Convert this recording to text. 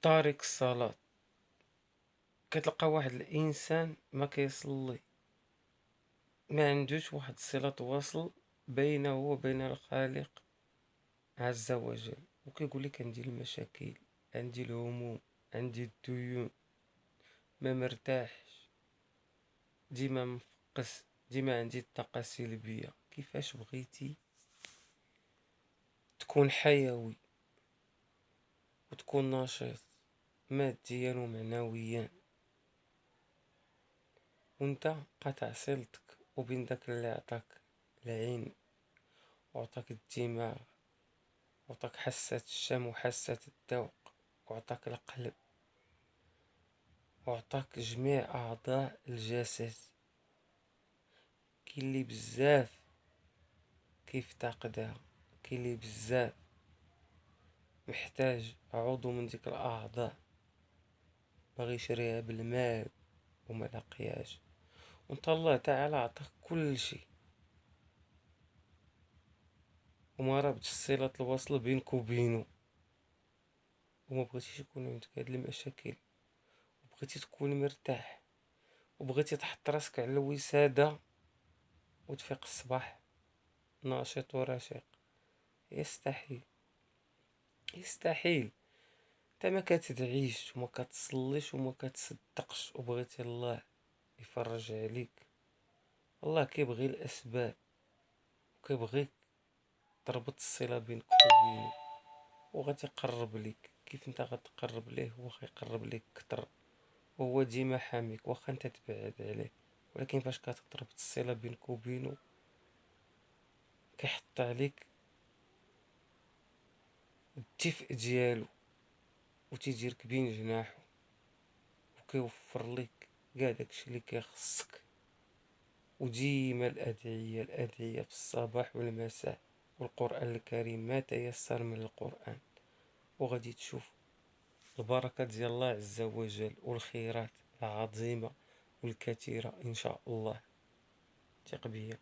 طارق الصلاة. كتلقى واحد الانسان ما كيصلي، ما عندوش واحد الصلة وصل بينه وبين الخالق عز وجل، وكيقول لك عندي المشاكل، عندي الهموم، عندي الديون، ما مرتاحش، ديما مفقس، ديما عندي الطاقة سلبية. كيفاش بغيتي تكون حيوي وتكون نشيط ماديا ومعنويا وانت قاطع صلتك وبين داك اللي عطاك العين وعطاك الدماغ وعطاك حاسة الشم وحاسة الذوق وعطاك القلب وعطاك جميع أعضاء الجسد؟ كاين لي بزاف كيفتقدها، كاين لي بزاف محتاج عضو من ديك الأعضاء باغي يشريها بالمال وما لقياش، وانت الله تعالى عطاك كل شيء وما رابطش صلة الوصل بينك وبينه، وما بغيتيش يكون عندك هاد المشاكل، وبغيتي تكون مرتاح، وبغيتي تحط راسك على الوسادة وتفيق الصباح ناشط ورشيق. يستحيل، يستحيل. انت ما كتدعيش وما كتصليش وما كتصدقش وبغيتي الله يفرج عليك. الله كيبغي الاسباب وكيبغيك تربط الصلة بينك وبينه، وغادي يقرب ليك. كيف انت غتقرب ليه هو غيقرب ليك كتر، وهو ديما حاميك واخا انت تبعد عليه. ولكن فاش كتربط الصلة بينك وبينه كيحط عليك الدفء ديالو وتيديرك بين جناحو وكيوفر لك كاع داكشي اللي كيخصك. وديما الأدعية الأدعية في الصباح والمساء والقرآن الكريم ما تيسر من القرآن، وغادي تشوف البركة ديال الله عز وجل والخيرات العظيمة والكثيرة إن شاء الله. ثق بيا.